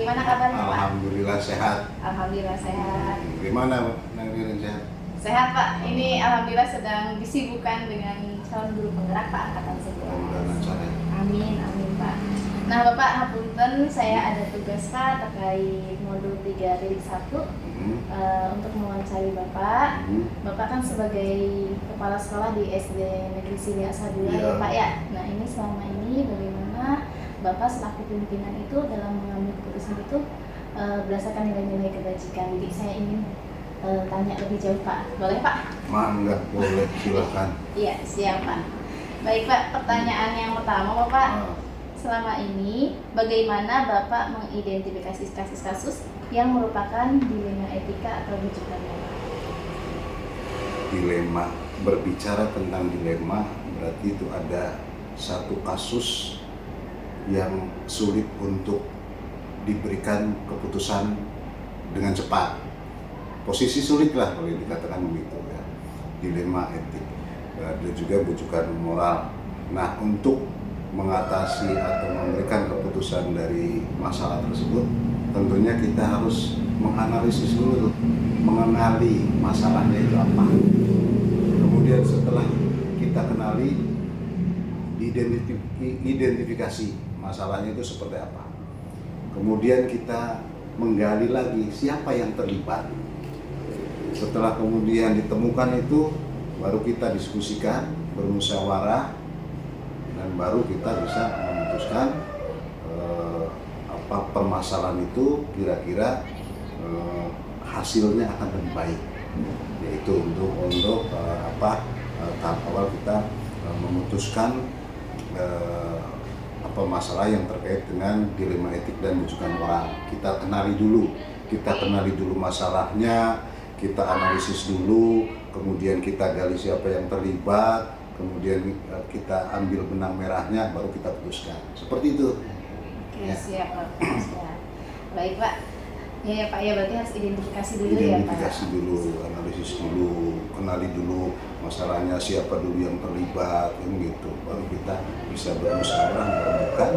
Gimana kabarnya Pak? Alhamdulillah sehat. Alhamdulillah sehat. Gimana Nang Ririn sehat? Sehat Pak. Ini alhamdulillah sedang disibukkan dengan calon guru penggerak Pak angkatan 11. Mudah-mudahan lancar ya. Amin, amin Pak. Nah Bapak, hapunten saya ada tugas Pak terkait modul 3.1 untuk mewawancari Bapak. Bapak kan sebagai kepala sekolah di SD Negeri Sili Asadullah ya Pak ya. Nah ini selama ini bagaimana Bapak selaku pimpinan itu dalam mengambil keputusan itu berdasarkan nilai-nilai kebajikan. Jadi saya ingin tanya lebih jauh Pak. Boleh Pak? Enggak boleh, silakan. Iya, siap Pak. Baik Pak, pertanyaan yang pertama Bapak. Selama ini bagaimana Bapak mengidentifikasi kasus-kasus yang merupakan dilema etika atau rujukan Bapak? Dilema, berbicara tentang dilema berarti itu ada satu kasus yang sulit untuk diberikan keputusan dengan cepat. Posisi sulit lah kalau dikatakan begitu ya. Dilema etik. Ada juga bujukan moral. Nah, untuk mengatasi atau memberikan keputusan dari masalah tersebut, tentunya kita harus menganalisis dulu, mengenali masalahnya itu apa. Kemudian setelah kita kenali, identifikasi masalahnya itu seperti apa. Kemudian kita menggali lagi siapa yang terlibat. Setelah kemudian ditemukan itu, baru kita diskusikan, bermusyawarah, dan baru kita bisa memutuskan apa permasalahan itu kira-kira hasilnya akan lebih baik. Yaitu untuk tahap awal kita memutuskan apa masalah yang terkait dengan dilema etik dan rujukan moral. Kita kenali dulu masalahnya, kita analisis dulu, kemudian kita gali siapa yang terlibat, kemudian kita ambil benang merahnya, baru kita putuskan. Seperti itu. Oke, Ya. siap Pak. Siap. Baik Pak. Ya Pak, ya berarti harus identifikasi dulu ya Pak. Identifikasi dulu, analisis dulu, kenali dulu masalahnya, siapa dulu yang terlibat, gitu. Baru kita bisa bermusyawarah menemukan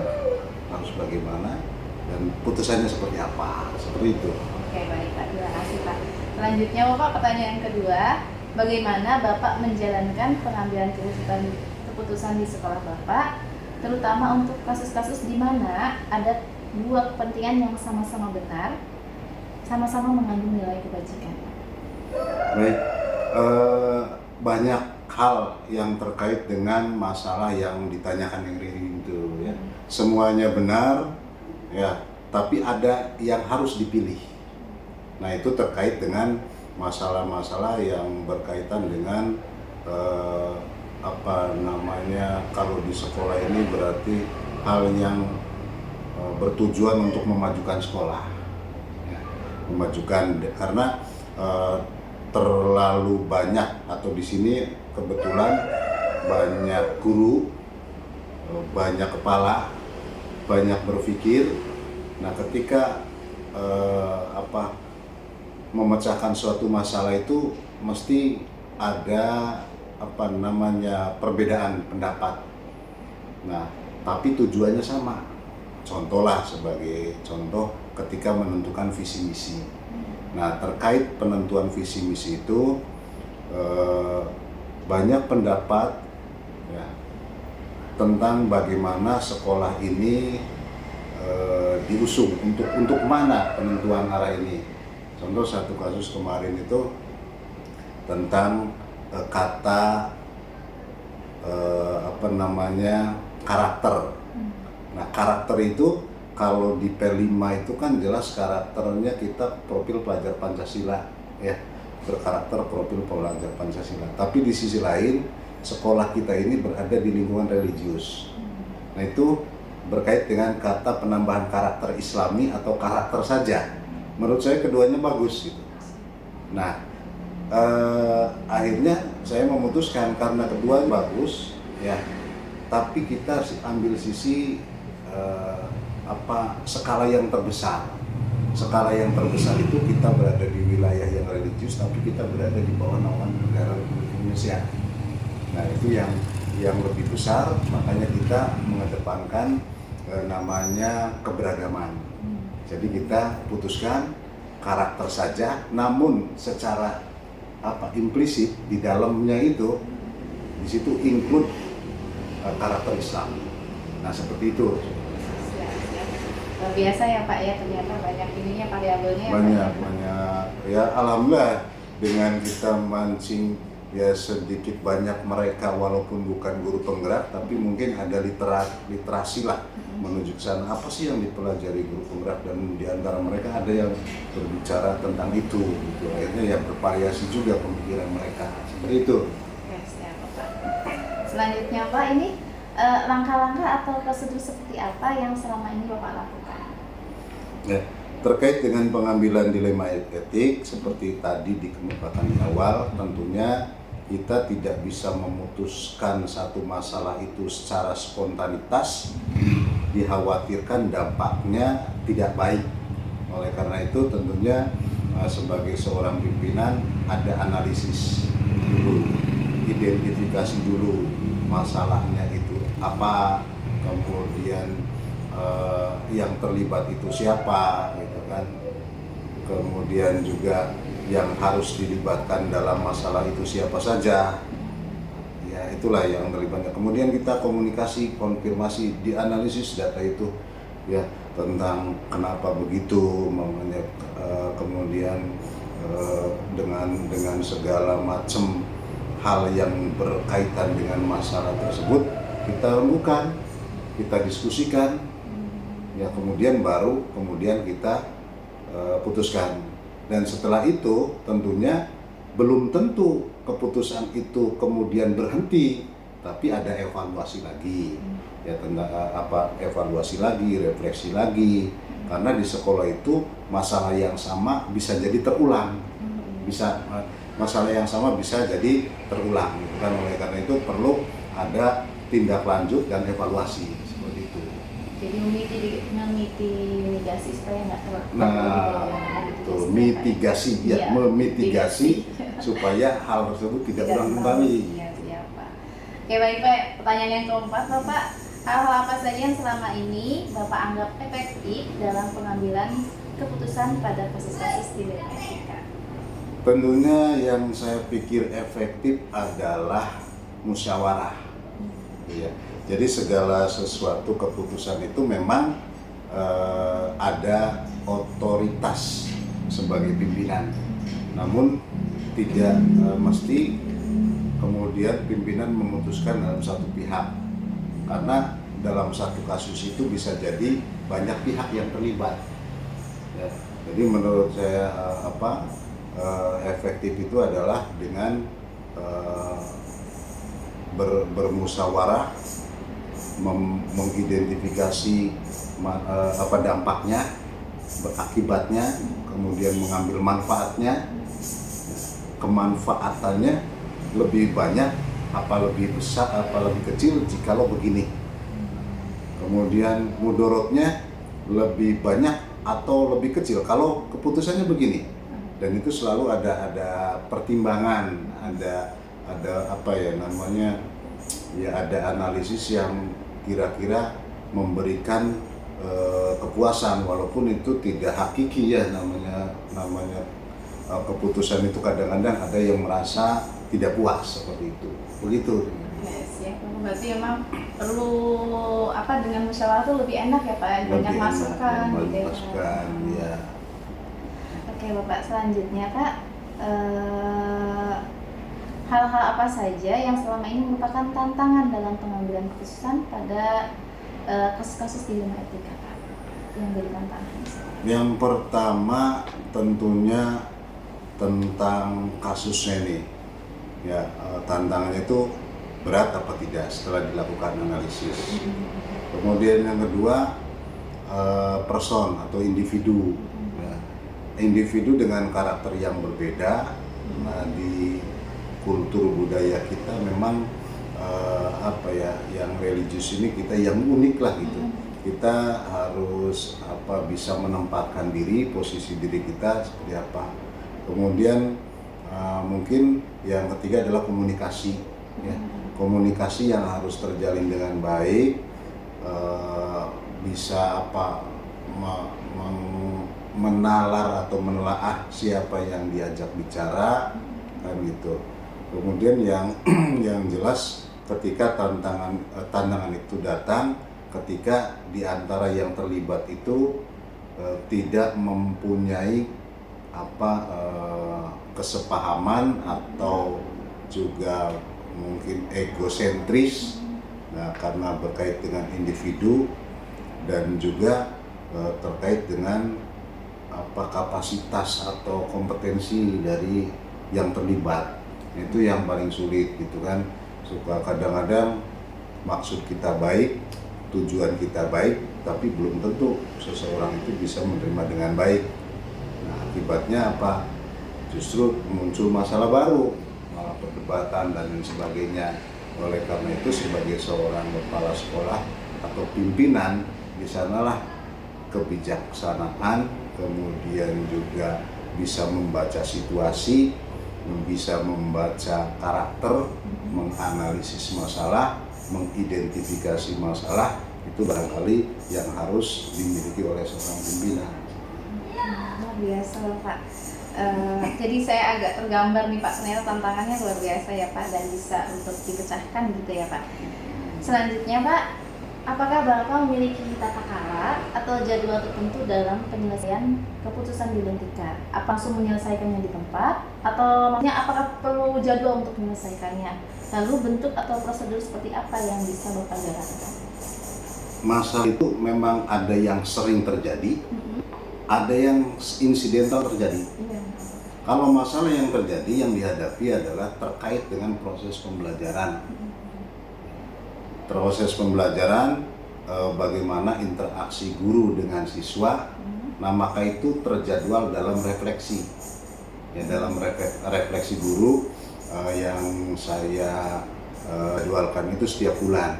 harus bagaimana dan putusannya seperti apa, seperti itu. Oke, baik Pak. Terima kasih Pak. Selanjutnya Bapak, pertanyaan kedua, bagaimana Bapak menjalankan pengambilan keputusan di sekolah Bapak, terutama untuk kasus-kasus di mana ada dua kepentingan yang sama-sama benar, sama-sama mengandung nilai kebajikan? Baik, banyak hal yang terkait dengan masalah yang ditanyakan yang Riri itu ya. Semuanya benar ya, tapi ada yang harus dipilih. Nah, itu terkait dengan masalah-masalah yang berkaitan dengan kalau di sekolah ini berarti hal yang bertujuan untuk memajukan sekolah ya. Memajukan karena terlalu banyak, atau di sini kebetulan banyak guru, banyak kepala, banyak berpikir. Nah, ketika memecahkan suatu masalah itu mesti ada perbedaan pendapat. Nah, tapi tujuannya sama. Contohlah, sebagai contoh ketika menentukan visi misi. Nah, terkait penentuan visi misi itu banyak pendapat ya, tentang bagaimana sekolah ini diusung, untuk mana penentuan arah ini. Contoh satu kasus kemarin itu tentang kata karakter. Nah, karakter itu kalau di P5 itu kan jelas karakternya kita profil pelajar Pancasila ya, berkarakter profil pelajar Pancasila. Tapi di sisi lain sekolah kita ini berada di lingkungan religius. Nah, itu berkait dengan kata penambahan karakter Islami atau karakter saja. Menurut saya keduanya bagus gitu. Nah, akhirnya saya memutuskan karena keduanya bagus ya, tapi kita ambil sisi skala yang terbesar. Skala yang terbesar itu kita berada di wilayah yang religius, tapi kita berada di bawah naungan negara Republik Indonesia. Nah, itu yang lebih besar, makanya kita mengedepankan namanya keberagaman. Jadi kita putuskan karakter saja, namun secara implisit di dalamnya itu di situ include karakter Islam. Nah seperti itu. Luar biasa ya Pak ya, ternyata banyak ininya variabelnya. Banyak ya, alhamdulillah dengan kita mancing ya sedikit banyak mereka walaupun bukan guru penggerak, tapi mungkin ada literasi lah menuju ke sana. Apa sih yang dipelajari guru penggerak, dan di antara mereka ada yang berbicara tentang itu gitu. Akhirnya ya bervariasi juga pemikiran mereka seperti itu. Siap, Pak. Selanjutnya Pak, ini langkah-langkah atau prosedur seperti apa yang selama ini Bapak lakukan? Ya, terkait dengan pengambilan dilema etik seperti tadi dikemukakan di awal, tentunya kita tidak bisa memutuskan satu masalah itu secara spontanitas, dikhawatirkan dampaknya tidak baik. Oleh karena itu tentunya sebagai seorang pimpinan ada analisis dulu, identifikasi dulu masalahnya itu apa, kemudian yang terlibat itu siapa gitu kan, kemudian juga yang harus dilibatkan dalam masalah itu siapa saja, ya itulah yang terlibatnya. Kemudian kita komunikasi, konfirmasi, dianalisis data itu ya tentang kenapa begitu, kemudian dengan segala macam hal yang berkaitan dengan masalah tersebut kita rembukan, kita diskusikan, ya kemudian kita putuskan. Dan setelah itu tentunya belum tentu keputusan itu kemudian berhenti, tapi ada evaluasi lagi, ya tentang evaluasi lagi, refleksi lagi, karena di sekolah itu masalah yang sama bisa jadi terulang, masalah yang sama bisa jadi terulang gitu kan. Oleh karena itu perlu ada tindak lanjut dan evaluasi seperti itu. Jadi memitigasi supaya nggak terlalu. Nah, itu mitigasi ya, memitigasi supaya hal tersebut tidak ulang kembali. Iya, Pak. Oke, baik Pak. Pertanyaan yang keempat, Bapak, hal-hal apa saja yang selama ini Bapak anggap efektif dalam pengambilan keputusan pada kasus-kasus dilema etika? Tentunya yang saya pikir efektif adalah musyawarah. Ya. Jadi segala sesuatu keputusan itu memang ada otoritas sebagai pimpinan. Namun tidak mesti kemudian pimpinan memutuskan dalam satu pihak. Karena dalam satu kasus itu bisa jadi banyak pihak yang terlibat. Ya. Jadi menurut saya efektif itu adalah dengan bermusyawarah, mengidentifikasi dampaknya, berakibatnya, kemudian mengambil manfaatnya, kemanfaatannya lebih banyak, apa lebih besar, apa lebih kecil jikalau begini. Kemudian mudorotnya lebih banyak atau lebih kecil kalau keputusannya begini. Dan itu selalu ada pertimbangan, ada ada analisis yang kira-kira memberikan kepuasan, walaupun itu tidak hakiki ya, namanya keputusan itu kadang-kadang ada yang merasa tidak puas seperti itu, begitu. Yes, ya, berarti emang perlu dengan musyawarah itu lebih enak ya Pak, banyak masukan gitu ya. Oke Bapak, selanjutnya Pak, hal-hal apa saja yang selama ini merupakan tantangan dalam pengambilan keputusan pada kasus-kasus dilema etika Pak, yang jadi tantangan? Yang pertama tentunya tentang kasusnya ini, ya tantangannya itu berat apa tidak setelah dilakukan analisis. Kemudian yang kedua person atau individu, ya. Individu dengan karakter yang berbeda. Nah, di kultur budaya kita memang yang religius ini kita yang unik lah gitu. Kita harus bisa menempatkan diri, posisi diri kita seperti apa. Kemudian mungkin yang ketiga adalah komunikasi, ya. Komunikasi yang harus terjalin dengan baik, bisa menalar atau menelaah siapa yang diajak bicara, kan gitu. Kemudian yang yang jelas ketika tantangan itu datang, ketika di antara yang terlibat itu tidak mempunyai kesepahaman atau juga mungkin egosentris, nah karena berkait dengan individu dan juga terkait dengan kapasitas atau kompetensi dari yang terlibat. Itu yang paling sulit gitu kan. Suka kadang-kadang maksud kita baik, tujuan kita baik, tapi belum tentu seseorang itu bisa menerima dengan baik. Nah, akibatnya apa? Justru muncul masalah baru, malah perdebatan dan lain sebagainya. Oleh karena itu sebagai seorang kepala sekolah atau pimpinan, di sanalah kebijaksanaan, kemudian juga bisa membaca situasi, bisa membaca karakter, menganalisis masalah, mengidentifikasi masalah, itu barangkali yang harus dimiliki oleh seorang pimpinan. Luar biasa Pak. Jadi saya agak tergambar nih Pak, ternyata tantangannya luar biasa ya Pak, dan bisa untuk dipecahkan gitu ya Pak. Selanjutnya Pak, apakah Bapak memiliki tata cara atau jadwal tertentu dalam penyelesaian keputusan di Lentika? Apa langsung menyelesaikannya di tempat? Atau maksudnya apakah perlu jadwal untuk menyelesaikannya? Lalu bentuk atau prosedur seperti apa yang bisa Bapak jalankan? Masalah itu memang ada yang sering terjadi, ada yang insidental terjadi. Kalau masalah yang terjadi, yang dihadapi adalah terkait dengan proses pembelajaran. Proses pembelajaran, bagaimana interaksi guru dengan siswa, nah maka itu terjadwal dalam refleksi. Ya, dalam refleksi guru yang saya jualkan itu setiap bulan.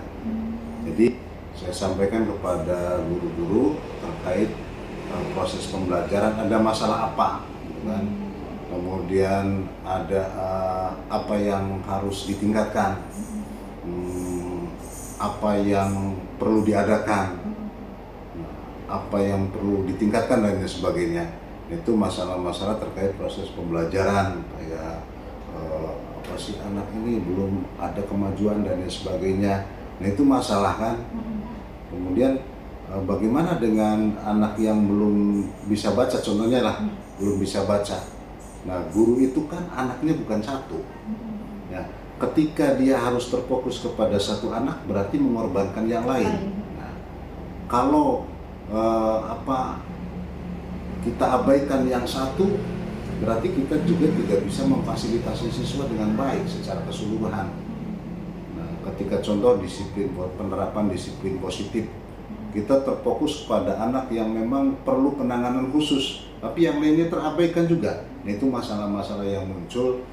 Jadi saya sampaikan kepada guru-guru terkait proses pembelajaran, ada masalah apa, gitu kan? Kemudian ada apa yang harus ditingkatkan, apa yang perlu diadakan, apa yang perlu ditingkatkan dan lain sebagainya. Itu masalah-masalah terkait proses pembelajaran, kayak apa sih anak ini belum ada kemajuan dan lain sebagainya. Nah itu masalah kan. Kemudian bagaimana dengan anak yang belum bisa baca, contohnya lah belum bisa baca. Nah guru itu kan anaknya bukan satu. Ya, ketika dia harus terfokus kepada satu anak berarti mengorbankan yang lain. Nah, kalau kita abaikan yang satu, berarti kita juga tidak bisa memfasilitasi siswa dengan baik secara keseluruhan. Nah, ketika contoh penerapan disiplin positif, kita terfokus pada anak yang memang perlu penanganan khusus, tapi yang lainnya terabaikan juga. Nah, itu masalah-masalah yang muncul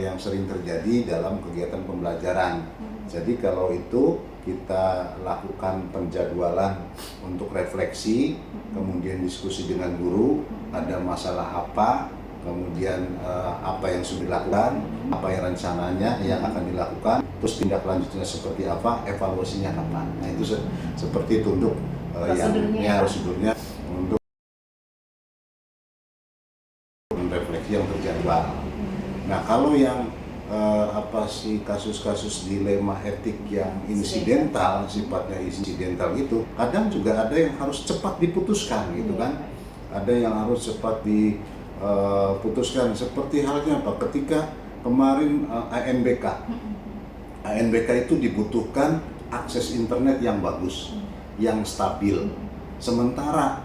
yang sering terjadi dalam kegiatan pembelajaran. Jadi kalau itu kita lakukan penjadwalan untuk refleksi, kemudian diskusi dengan guru, ada masalah apa, kemudian apa yang sudah dilakukan, apa yang rencananya yang akan dilakukan, terus tindak lanjutnya seperti apa, evaluasinya kapan. Nah itu seperti itu untuk prosedurnya untuk refleksi yang terjadwal. Nah kalau yang kasus-kasus dilema etik yang insidental, sifatnya insidental itu, kadang juga ada yang harus cepat diputuskan gitu kan, ada yang harus cepat diputuskan, seperti halnya apa? Ketika kemarin ANBK itu dibutuhkan akses internet yang bagus, yang stabil, sementara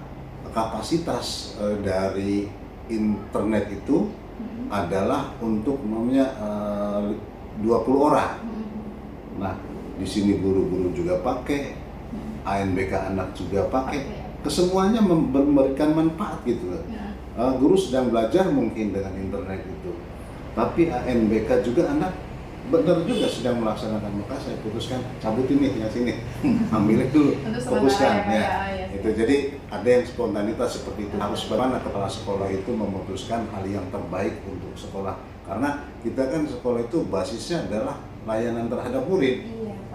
kapasitas dari internet itu adalah untuk 20 orang. Nah, di sini guru-guru juga pakai, ANBK anak juga pakai, kesemuanya memberikan manfaat gitu. Guru sedang belajar mungkin dengan internet itu, tapi ANBK juga anak benar juga sedang melaksanakan, maka saya putuskan cabut ini yang sini, ambil dulu, fokuskan ya. Itu jadi ada yang spontanitas seperti itu. Harus bagaimana kepala sekolah itu memutuskan hal yang terbaik untuk sekolah, karena kita kan sekolah itu basisnya adalah layanan terhadap murid,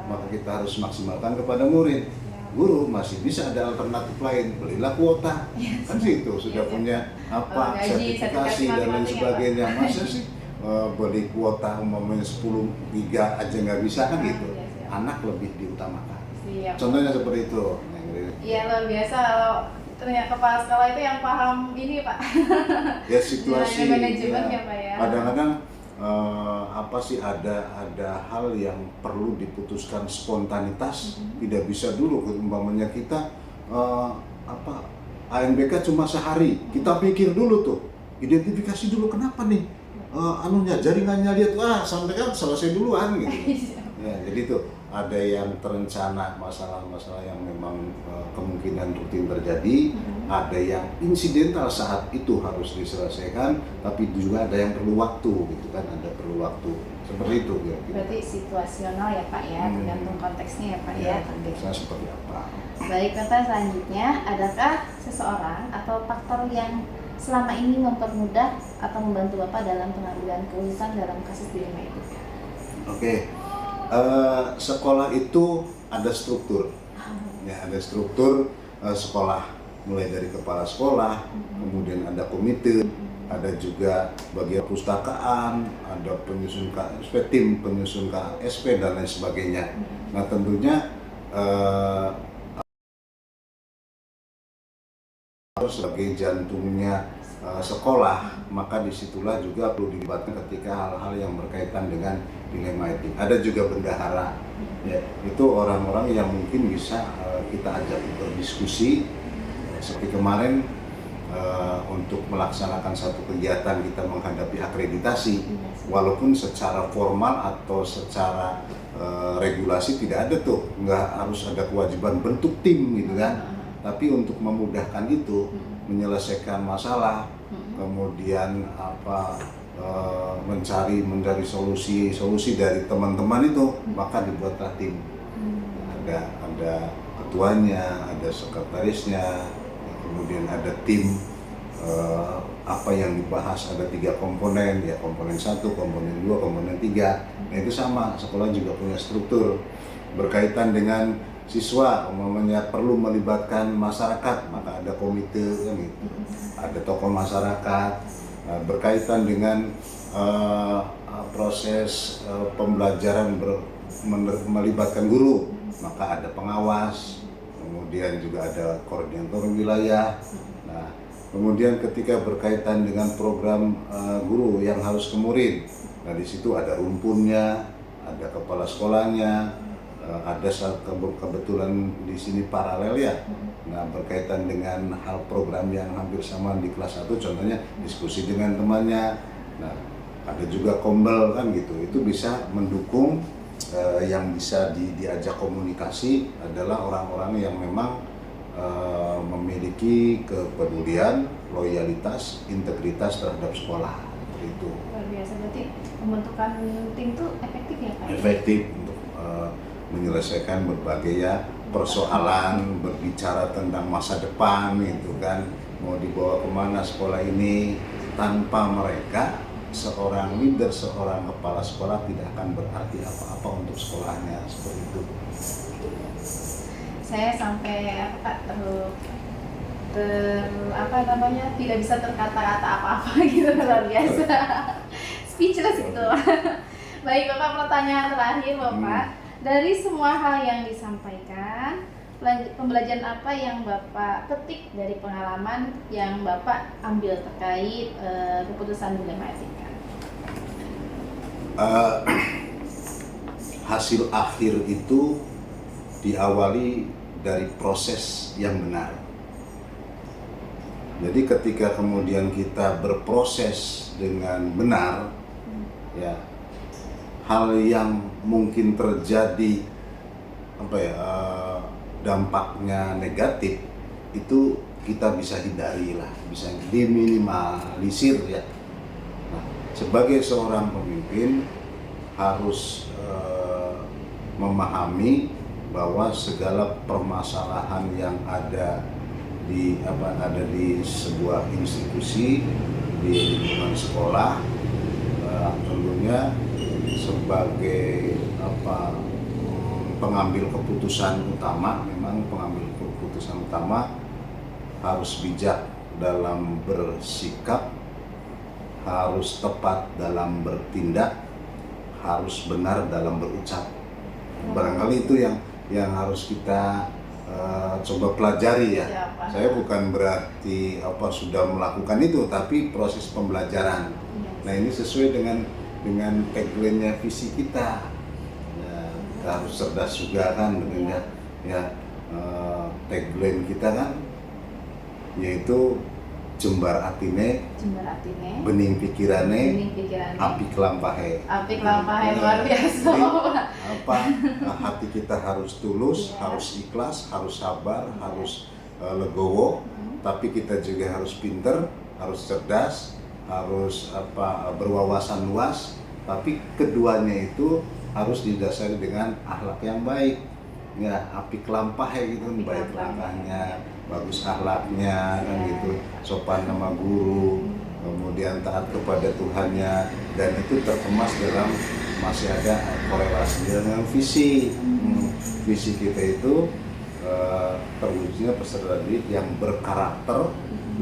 maka kita harus maksimalkan kepada murid. guru masih bisa ada alternatif lain, belilah kuota, kan situ sudah punya apa gaji, sertifikasi dan lain masing-masing sebagainya. Masa sih beli kuota umpamanya 10 giga aja nggak bisa kan gitu. Iya, siap. Anak lebih diutamakan. Siap. Contohnya seperti itu. Iya, luar biasa kalau ternyata kepala sekolah itu yang paham ini Pak. Ya situasi. Manajemen ya Pak ya. Kadang-kadang apa sih ada hal yang perlu diputuskan spontanitas, tidak bisa dulu umpamanya kita apa ANBK cuma sehari, kita pikir dulu tuh, identifikasi dulu kenapa nih anunya jaringannya dia tuh sampai kan selesai duluan gitu. Ya, jadi tuh ada yang terencana masalah-masalah yang memang kemungkinan rutin terjadi, ada yang insidental saat itu harus diselesaikan, tapi juga ada yang perlu waktu gitu kan, ada perlu waktu seperti itu. Gitu. Berarti situasional ya Pak ya, tergantung konteksnya ya Pak ya. Konteksnya seperti apa? Baik Bapak, selanjutnya adakah seseorang atau faktor yang selama ini mempermudah atau membantu Bapak dalam pengambilan keputusan dalam kasus dilema etika? Oke. Sekolah itu ada struktur, ya ada struktur sekolah, mulai dari kepala sekolah, kemudian ada komite, ada juga bagian perpustakaan, ada penyusun KSP, tim penyusun KSP dan lain sebagainya. Nah tentunya sebagai jantungnya sekolah, maka disitulah juga perlu dilibatkan ketika hal-hal yang berkaitan dengan dilema etik. Ada juga bendahara, ya, itu orang-orang yang mungkin bisa kita ajak berdiskusi. Seperti kemarin untuk melaksanakan satu kegiatan kita menghadapi akreditasi, walaupun secara formal atau secara regulasi tidak ada tuh, nggak harus ada kewajiban bentuk tim gitu kan. Tapi untuk memudahkan itu, menyelesaikan masalah, kemudian mencari solusi dari teman-teman itu, maka dibuatlah tim. Ada ketuanya, ada sekretarisnya, kemudian ada tim. Apa yang dibahas ada 3 komponen, ya komponen 1, komponen 2, komponen 3. Nah itu sama, sekolah juga punya struktur berkaitan dengan siswa, umpamanya perlu melibatkan masyarakat, maka ada komite kan gitu. Ada tokoh masyarakat, berkaitan dengan proses pembelajaran melibatkan guru, maka ada pengawas, kemudian juga ada koordinator wilayah. Nah, kemudian ketika berkaitan dengan program guru yang harus ke murid, nah di situ ada rumpunnya, ada kepala sekolahnya, ada kebetulan di sini paralel ya. Nah, berkaitan dengan hal program yang hampir sama di kelas 1, contohnya diskusi dengan temannya. Nah, ada juga kombel kan gitu. Itu bisa mendukung yang bisa diajak komunikasi adalah orang-orang yang memang memiliki kepedulian, loyalitas, integritas terhadap sekolah. Itu. Luar biasa, berarti pembentukan tim itu efektif ya Pak? Efektif untuk menyelesaikan berbagai ya persoalan, berbicara tentang masa depan gitu kan, mau dibawa kemana sekolah ini. Tanpa mereka, seorang leader, seorang kepala sekolah tidak akan berarti apa-apa untuk sekolahnya, seperti itu. Saya sampai tidak bisa terkata-kata apa-apa gitu, luar biasa. Speechless gitu. Baik Bapak, pertanyaan terakhir Bapak. Dari semua hal yang disampaikan, pembelajaran apa yang Bapak petik dari pengalaman yang Bapak ambil terkait keputusan dilema etika? Hasil akhir itu diawali dari proses yang benar. Jadi ketika kemudian kita berproses dengan benar, ya hal yang mungkin terjadi dampaknya negatif itu kita bisa hindari lah, bisa diminimalisir ya. Nah, sebagai seorang pemimpin harus memahami bahwa segala permasalahan yang ada di sebuah institusi, di lingkungan sekolah, tentunya sebagai pengambil keputusan utama, memang pengambil keputusan utama harus bijak dalam bersikap, harus tepat dalam bertindak, harus benar dalam berucap. Barangkali itu yang harus kita coba pelajari ya. Siapa? Saya bukan berarti sudah melakukan itu, tapi proses pembelajaran. Nah, ini sesuai dengan tagline-nya visi kita. Ya, kita harus cerdas juga kan dengan tagline kita kan, yaitu jembar atine, bening pikirane, api kelampahe. Luar biasa. Jadi, hati kita harus tulus, harus ikhlas, harus sabar, harus legowo, tapi kita juga harus pinter, harus cerdas, harus berwawasan luas, tapi keduanya itu harus didasari dengan akhlak yang baik. Ya, api kelampahe gitu, baik langkahnya, bagus akhlaknya kan gitu, sopan sama guru, kemudian taat kepada Tuhannya, dan itu terkemas dalam masih ada korelasi dengan visi. Visi kita itu terwujudnya peserta didik yang berkarakter,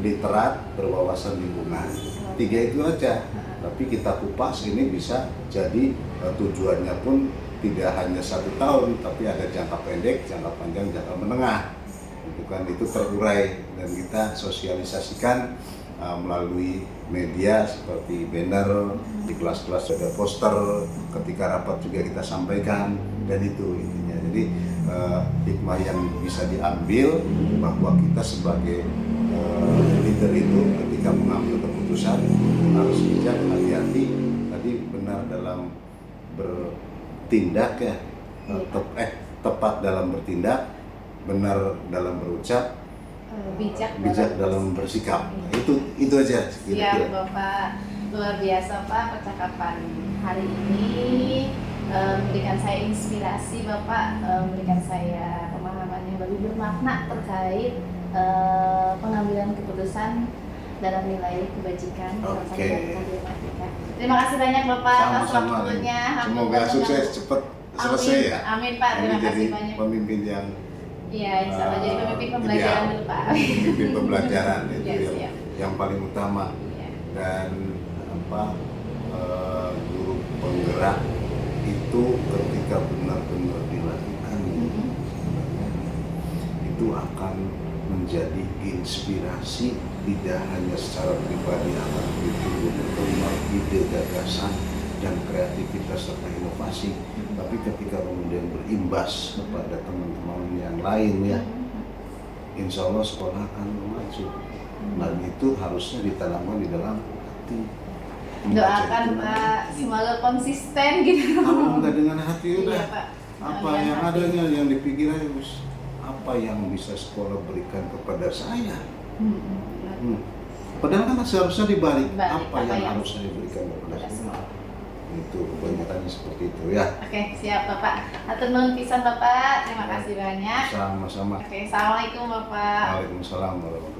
literat, berwawasan lingkungan. 3 itu aja, tapi kita kupas ini bisa jadi tujuannya pun tidak hanya 1 tahun, tapi ada jangka pendek, jangka panjang, jangka menengah. Itu terurai dan kita sosialisasikan melalui media seperti banner, di kelas-kelas ada poster, ketika rapat juga kita sampaikan, dan itu intinya. Jadi hikmah yang bisa diambil bahwa kita sebagai leader itu ketika mengambil keputusan harus bijak, hati-hati, tadi benar dalam bertindak ya, tepat dalam bertindak, benar dalam berucap, bijak dalam bersikap. Itu aja. Siap Bapak, luar biasa Pak percakapan hari ini, memberikan saya inspirasi Bapak, memberikan saya pemahaman yang lebih bermakna terkait pengambilan keputusan dalam nilai kebajikan. Terima kasih banyak Bapak atas waktunya. Semoga sukses cepat selesai ya. Amin Pak, terima kasih banyak. Pemimpin yang Insya Allah jadi pemimpin pembelajaran dulu Pak. Pemimpin pembelajaran itu Yes, yang paling utama. Dan guru penggerak itu ketika benar-benar dilakukan itu akan menjadi inspirasi, tidak hanya secara pribadi akan tumbuh berkembang ide, gagasan, dan kreativitas serta inovasi, tapi ketika kemudian berimbas kepada teman-teman yang lain ya, insya Allah sekolah akan maju. Dan itu harusnya ditanamkan di dalam hati. Doakan Pak, semoga konsisten gitu. Kalau nggak dengan hati udah, Iya, Pak. apa yang adanya yang dipikir aja, apa yang bisa sekolah berikan kepada saya. Padahal kan seharusnya dibalik, apa yang harusnya diberikan kepada saya. Itu kebanyakannya seperti itu ya. Oke, siap Bapak. Hatur nuhun pisan Bapak. Terima kasih banyak. Sama-sama. Oke, assalamualaikum Bapak. Waalaikumsalam warahmatullahi wabarakatuh.